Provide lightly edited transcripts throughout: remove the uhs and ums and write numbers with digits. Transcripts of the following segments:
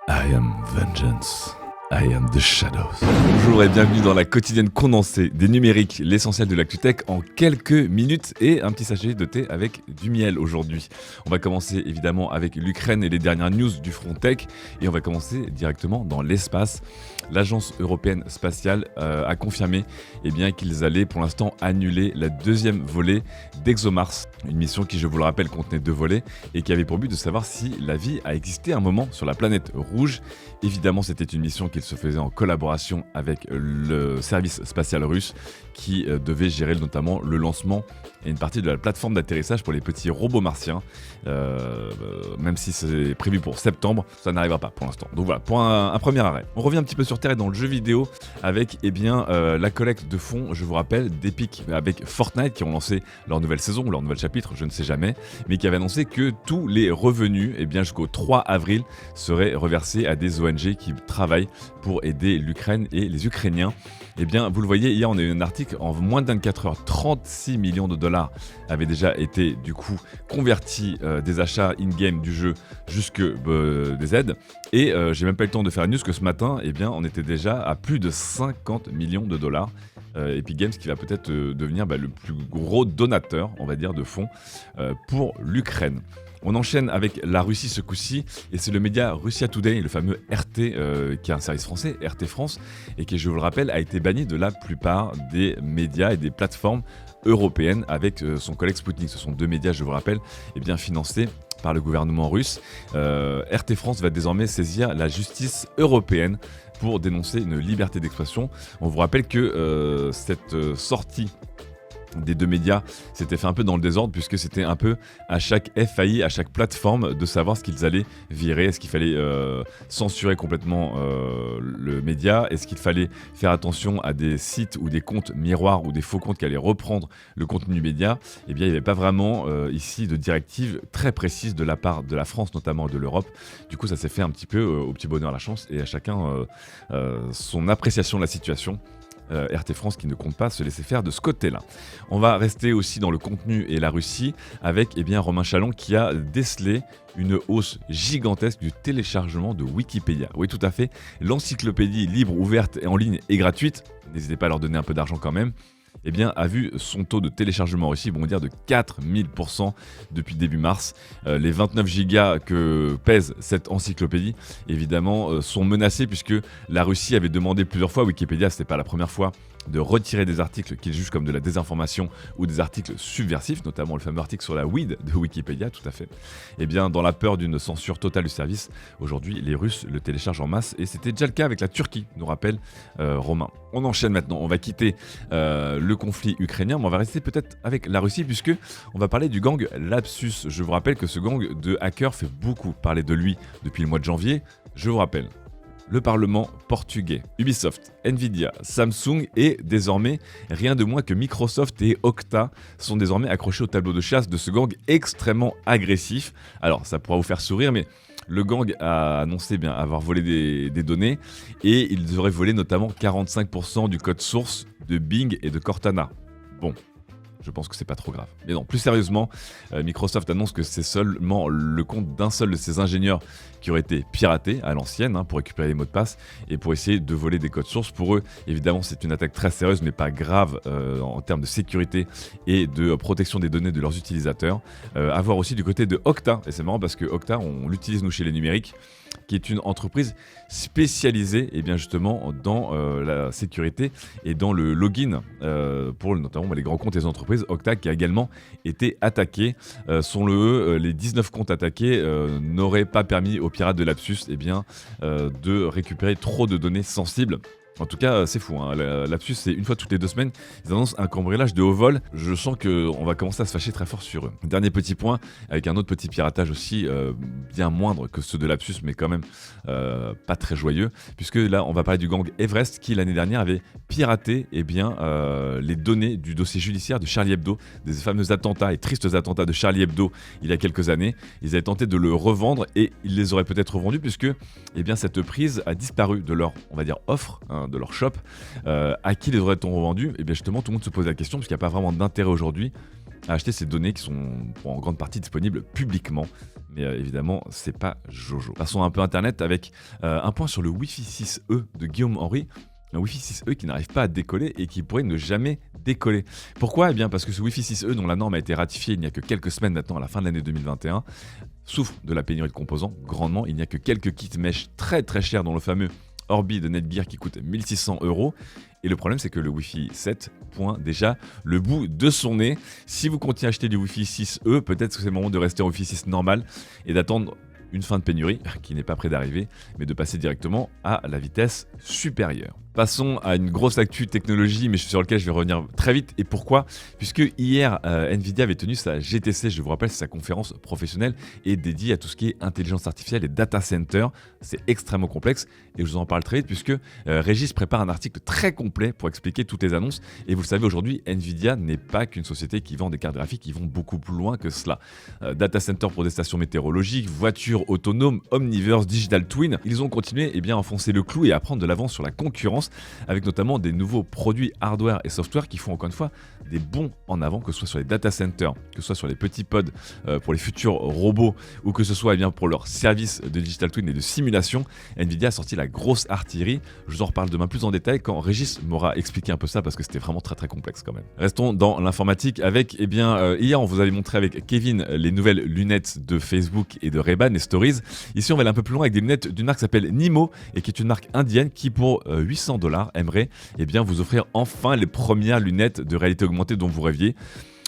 I am vengeance. I am the shadows. Bonjour et bienvenue dans la quotidienne condensée des numériques, l'essentiel de l'actu tech en quelques minutes et un petit sachet de thé avec du miel aujourd'hui. On va commencer évidemment avec l'Ukraine et les dernières news du front tech et on va commencer directement dans l'espace. L'agence européenne spatiale a confirmé qu'ils allaient pour l'instant annuler la deuxième volée d'ExoMars, une mission qui, je vous le rappelle, contenait 2 volets et qui avait pour but de savoir si la vie a existé un moment sur la planète rouge. Évidemment, c'était une mission qui se faisait en collaboration avec le service spatial russe qui devait gérer notamment le lancement et une partie de la plateforme d'atterrissage pour les petits robots martiens. Même si c'est prévu pour septembre, ça n'arrivera pas pour l'instant. Donc voilà, pour un premier arrêt. On revient un petit peu sur Terre et dans le jeu vidéo avec la collecte de fonds, je vous rappelle, d'Epic avec Fortnite qui ont lancé leur nouvelle saison ou leur nouvel chapitre, je ne sais jamais, mais qui avait annoncé que tous les revenus jusqu'au 3 avril seraient reversés à des ONG qui travaillent pour aider l'Ukraine et les Ukrainiens. Vous le voyez, hier on a eu un article, en moins de 24 heures, 36 millions de dollars avaient déjà été du coup convertis des achats in-game du jeu jusque des aides. Et j'ai même pas eu le temps de faire une news que ce matin, on était déjà à plus de 50 millions de dollars. Epic Games qui va peut-être devenir le plus gros donateur, on va dire, de fonds pour l'Ukraine. On enchaîne avec la Russie ce coup-ci, et c'est le média Russia Today, le fameux RT, qui est un service français, RT France, et qui, je vous le rappelle, a été banni de la plupart des médias et des plateformes européennes avec son collègue Sputnik. Ce sont 2 médias, je vous rappelle, financés par le gouvernement russe. RT France va désormais saisir la justice européenne pour dénoncer une liberté d'expression. On vous rappelle que cette sortie des 2 médias s'était fait un peu dans le désordre puisque c'était un peu à chaque FAI, à chaque plateforme de savoir ce qu'ils allaient virer. Est-ce qu'il fallait censurer complètement le média? Est-ce qu'il fallait faire attention à des sites ou des comptes miroirs ou des faux comptes qui allaient reprendre le contenu du média? Il n'y avait pas vraiment ici de directive très précise de la part de la France notamment et de l'Europe. Du coup ça s'est fait un petit peu au petit bonheur la chance et à chacun son appréciation de la situation. RT France qui ne compte pas se laisser faire de ce côté-là. On va rester aussi dans le contenu et la Russie avec Romain Chalon qui a décelé une hausse gigantesque du téléchargement de Wikipédia. Oui, tout à fait, l'encyclopédie libre, ouverte et en ligne et gratuite, n'hésitez pas à leur donner un peu d'argent quand même, a vu son taux de téléchargement en Russie bondir de 4000% depuis début mars. Les 29 gigas que pèse cette encyclopédie, sont menacés puisque la Russie avait demandé plusieurs fois, Wikipédia, c'était pas la première fois, de retirer des articles qu'ils jugent comme de la désinformation ou des articles subversifs, notamment le fameux article sur la weed de Wikipédia, tout à fait. Dans la peur d'une censure totale du service, aujourd'hui, les Russes le téléchargent en masse et c'était déjà le cas avec la Turquie, nous rappelle Romain. On enchaîne maintenant, on va quitter le conflit ukrainien, mais on va rester peut-être avec la Russie puisque on va parler du gang Lapsus. Je vous rappelle que ce gang de hackers fait beaucoup parler de lui depuis le mois de janvier. Je vous rappelle, le Parlement portugais, Ubisoft, Nvidia, Samsung et désormais rien de moins que Microsoft et Okta sont désormais accrochés au tableau de chasse de ce gang extrêmement agressif. Alors ça pourra vous faire sourire mais le gang a annoncé avoir volé des données et ils auraient volé notamment 45% du code source de Bing et de Cortana. Bon. Je pense que c'est pas trop grave. Mais non, plus sérieusement, Microsoft annonce que c'est seulement le compte d'un seul de ses ingénieurs qui aurait été piraté à l'ancienne pour récupérer les mots de passe et pour essayer de voler des codes sources. Pour eux, évidemment, c'est une attaque très sérieuse mais pas grave en termes de sécurité et de protection des données de leurs utilisateurs. À voir aussi du côté de Okta, et c'est marrant parce que Okta, on l'utilise nous chez les numériques, qui est une entreprise spécialisée justement dans la sécurité et dans le login pour notamment les grands comptes des entreprises. Okta qui a également été attaqué. Les 19 comptes attaqués n'auraient pas permis aux pirates de Lapsus de récupérer trop de données sensibles. En tout cas, c'est fou. Lapsus, c'est une fois toutes les 2 semaines, ils annoncent un cambriolage de haut vol. Je sens qu'on va commencer à se fâcher très fort sur eux. Dernier petit point, avec un autre petit piratage aussi, bien moindre que ceux de Lapsus, mais quand même pas très joyeux. Puisque là, on va parler du gang Everest qui, l'année dernière, avait piraté les données du dossier judiciaire de Charlie Hebdo, des fameux attentats et tristes attentats de Charlie Hebdo il y a quelques années. Ils avaient tenté de le revendre et ils les auraient peut-être revendus puisque cette prise a disparu de leur, on va dire, offre, de leur shop. À qui les aurait-on revendus? Justement, tout le monde se pose la question puisqu'il n'y a pas vraiment d'intérêt aujourd'hui à acheter ces données qui sont en grande partie disponibles publiquement. Mais évidemment, c'est pas Jojo. Passons un peu Internet avec un point sur le Wi-Fi 6E de Guillaume Henry. Un Wi-Fi 6E qui n'arrive pas à décoller et qui pourrait ne jamais décoller. Pourquoi ? Eh bien parce que ce Wi-Fi 6E, dont la norme a été ratifiée il n'y a que quelques semaines maintenant, à la fin de l'année 2021, souffre de la pénurie de composants grandement. Il n'y a que quelques kits mesh très très chers, dont le fameux Orbi de Netgear qui coûte 1 600 €. Et le problème, c'est que le Wi-Fi 7 pointe déjà le bout de son nez. Si vous comptez acheter du Wi-Fi 6E, peut-être que c'est le moment de rester en Wi-Fi 6 normal et d'attendre une fin de pénurie qui n'est pas près d'arriver, mais de passer directement à la vitesse supérieure. Passons à une grosse actu technologie, mais sur laquelle je vais revenir très vite. Et pourquoi ? Puisque hier, Nvidia avait tenu sa GTC, je vous rappelle, c'est sa conférence professionnelle et dédiée à tout ce qui est intelligence artificielle et data center. C'est extrêmement complexe et je vous en parle très vite puisque Régis prépare un article très complet pour expliquer toutes les annonces. Et vous le savez, aujourd'hui, Nvidia n'est pas qu'une société qui vend des cartes graphiques, qui vont beaucoup plus loin que cela. Data center pour des stations météorologiques, voitures autonomes, Omniverse, Digital Twin. Ils ont continué à enfoncer le clou et à prendre de l'avance sur la concurrence, avec notamment des nouveaux produits hardware et software qui font encore une fois des bons en avant, que ce soit sur les data centers, que ce soit sur les petits pods pour les futurs robots, ou que ce soit pour leur service de Digital Twin et de simulation. Nvidia a sorti la grosse artillerie. Je vous en reparle demain plus en détail quand Régis m'aura expliqué un peu ça, parce que c'était vraiment très très complexe quand même. Restons dans l'informatique avec, hier on vous avait montré avec Kevin les nouvelles lunettes de Facebook et de Ray-Ban, les Stories. Ici on va aller un peu plus loin avec des lunettes d'une marque qui s'appelle Nimo et qui est une marque indienne qui pour 800 $, aimerait vous offrir enfin les premières lunettes de réalité augmentée dont vous rêviez.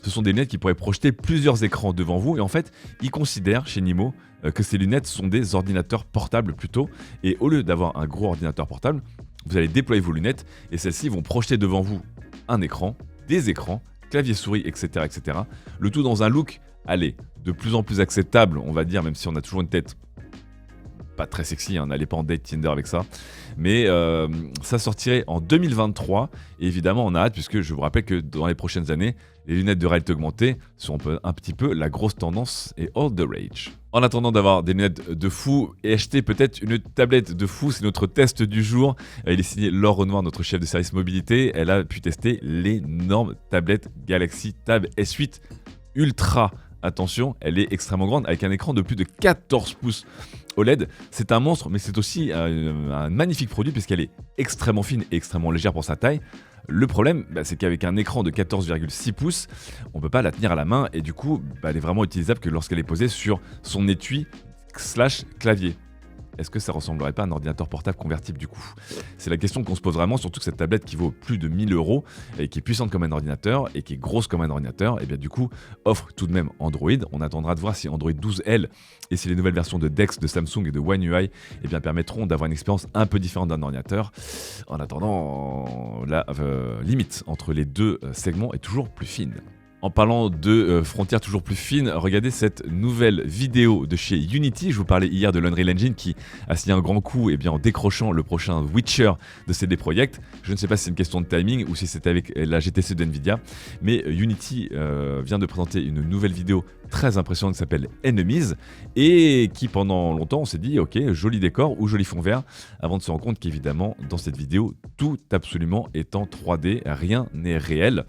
Ce sont des lunettes qui pourraient projeter plusieurs écrans devant vous et en fait, ils considèrent chez Nimo que ces lunettes sont des ordinateurs portables plutôt, et au lieu d'avoir un gros ordinateur portable, vous allez déployer vos lunettes et celles-ci vont projeter devant vous un écran, des écrans, clavier souris, etc., etc. Le tout dans un look, de plus en plus acceptable, on va dire, même si on a toujours une tête pas très sexy, n'allez pas en date Tinder avec ça, mais ça sortirait en 2023 et évidemment on a hâte puisque je vous rappelle que dans les prochaines années les lunettes de réalité augmentée sont un petit peu la grosse tendance et all the rage. En attendant d'avoir des lunettes de fou et acheter peut-être une tablette de fou, c'est notre test du jour. Il est signé Laure Renoir, notre chef de service mobilité. Elle a pu tester l'énorme tablette Galaxy Tab S8 Ultra. Attention, elle est extrêmement grande avec un écran de plus de 14 pouces OLED. C'est un monstre, mais c'est aussi un magnifique produit puisqu'elle est extrêmement fine et extrêmement légère pour sa taille. Le problème, c'est qu'avec un écran de 14,6 pouces, on ne peut pas la tenir à la main et du coup, elle est vraiment utilisable que lorsqu'elle est posée sur son étui / clavier. Est-ce que ça ressemblerait pas à un ordinateur portable convertible du coup ? C'est la question qu'on se pose vraiment, surtout que cette tablette qui vaut plus de 1 000 € et qui est puissante comme un ordinateur et qui est grosse comme un ordinateur, et bien du coup offre tout de même Android. On attendra de voir si Android 12L et si les nouvelles versions de Dex, de Samsung et de One UI permettront d'avoir une expérience un peu différente d'un ordinateur. En attendant, la limite entre les deux segments est toujours plus fine. En parlant de frontières toujours plus fines, regardez cette nouvelle vidéo de chez Unity. Je vous parlais hier de l'Unreal Engine qui a signé un grand coup en décrochant le prochain Witcher de CD Projekt. Je ne sais pas si c'est une question de timing ou si c'était avec la GTC de Nvidia, mais Unity vient de présenter une nouvelle vidéo très impressionnante qui s'appelle Enemies et qui pendant longtemps on s'est dit ok, joli décor ou joli fond vert, avant de se rendre compte qu'évidemment dans cette vidéo tout absolument est en 3D, rien n'est réel.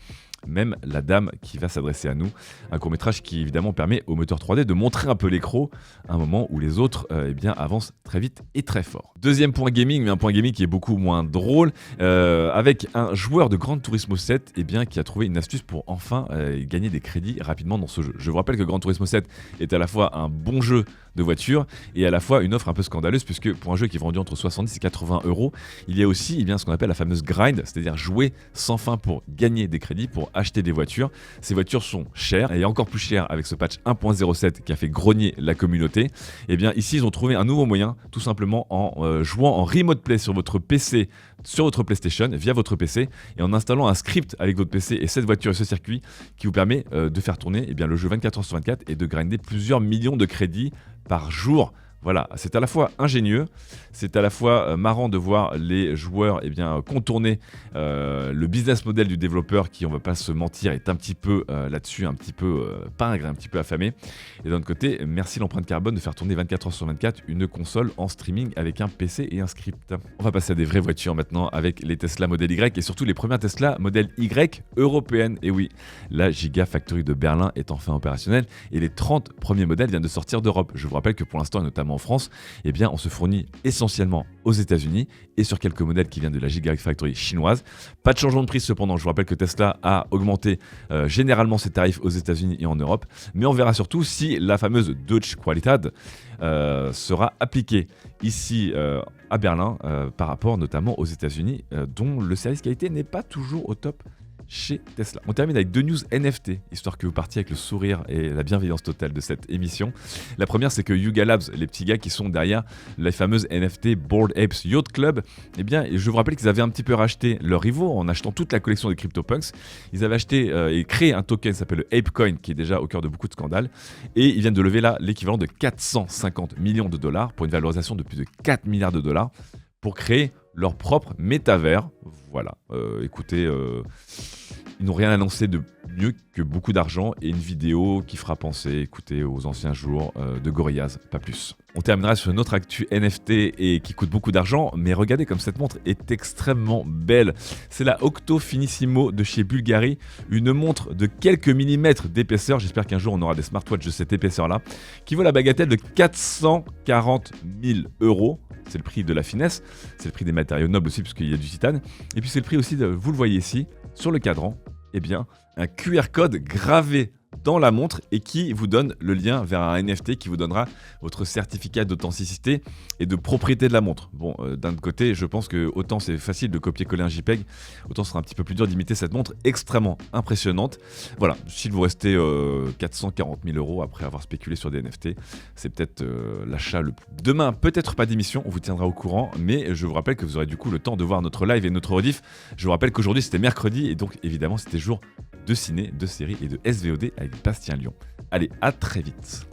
Même la dame qui va s'adresser à nous. Un court-métrage qui évidemment permet au moteur 3D de montrer un peu l'écran à un moment où les autres avancent très vite et très fort. Deuxième point gaming, mais un point gaming qui est beaucoup moins drôle, avec un joueur de Gran Turismo 7 qui a trouvé une astuce pour enfin gagner des crédits rapidement dans ce jeu. Je vous rappelle que Gran Turismo 7 est à la fois un bon jeu de voiture et à la fois une offre un peu scandaleuse puisque pour un jeu qui est vendu entre 70 et 80 €, il y a aussi ce qu'on appelle la fameuse grind, c'est-à-dire jouer sans fin pour gagner des crédits, pour acheter des voitures. Ces voitures sont chères et encore plus chères avec ce patch 1.07 qui a fait grogner la communauté. Ici ils ont trouvé un nouveau moyen, tout simplement en jouant en remote play sur votre PC, sur votre PlayStation, via votre PC, et en installant un script avec votre PC et cette voiture et ce circuit qui vous permet de faire tourner le jeu 24h sur 24 et de grinder plusieurs millions de crédits par jour. Voilà, c'est à la fois ingénieux, c'est à la fois marrant de voir les joueurs contourner le business model du développeur qui, on va pas se mentir, est un petit peu là-dessus, un petit peu pingre, un petit peu affamé. Et d'un autre côté, merci l'empreinte carbone de faire tourner 24 heures sur 24 une console en streaming avec un PC et un script. On va passer à des vraies voitures maintenant avec les Tesla Model Y et surtout les premières Tesla Model Y européennes. Et oui, la Gigafactory de Berlin est enfin opérationnelle et les 30 premiers modèles viennent de sortir d'Europe. Je vous rappelle que pour l'instant, et notamment en France, on se fournit essentiellement aux États-Unis et sur quelques modèles qui viennent de la Gigafactory chinoise. Pas de changement de prix cependant, je vous rappelle que Tesla a augmenté généralement ses tarifs aux États-Unis et en Europe, mais on verra surtout si la fameuse Deutsche Qualität sera appliquée ici à Berlin par rapport notamment aux États-Unis, dont le service qualité n'est pas toujours au top chez Tesla. On termine avec deux news NFT, histoire que vous partiez avec le sourire et la bienveillance totale de cette émission. La première, c'est que Yuga Labs, les petits gars qui sont derrière les fameuses NFT Bored Apes Yacht Club, je vous rappelle qu'ils avaient un petit peu racheté leurs rivaux en achetant toute la collection des CryptoPunks. Ils avaient acheté et créé un token qui s'appelle le ApeCoin, qui est déjà au cœur de beaucoup de scandales, et ils viennent de lever là l'équivalent de 450 millions de dollars pour une valorisation de plus de 4 milliards de dollars pour créer leur propre métavers. Voilà, ils n'ont rien annoncé de mieux que beaucoup d'argent et une vidéo qui fera penser, aux anciens jours de Gorillaz, pas plus. On terminera sur une autre actu NFT et qui coûte beaucoup d'argent, mais regardez comme cette montre est extrêmement belle. C'est la Octo Finissimo de chez Bulgari, une montre de quelques millimètres d'épaisseur, j'espère qu'un jour on aura des smartwatches de cette épaisseur-là, qui vaut la bagatelle de 440 000 €. C'est le prix de la finesse, c'est le prix des matériaux nobles aussi puisqu'il y a du titane, et puis c'est le prix aussi, vous le voyez ici, sur le cadran, un QR code gravé dans la montre et qui vous donne le lien vers un NFT qui vous donnera votre certificat d'authenticité et de propriété de la montre. Bon, d'un autre côté, je pense que autant c'est facile de copier-coller un JPEG, autant ce sera un petit peu plus dur d'imiter cette montre extrêmement impressionnante. Voilà, s'il vous restait 440 000 € après avoir spéculé sur des NFT, c'est peut-être l'achat demain, peut-être pas d'émission, on vous tiendra au courant, mais je vous rappelle que vous aurez du coup le temps de voir notre live et notre rediff. Je vous rappelle qu'aujourd'hui c'était mercredi et donc évidemment c'était jour de ciné, de séries et de SVOD avec Bastien Lyon. Allez, à très vite.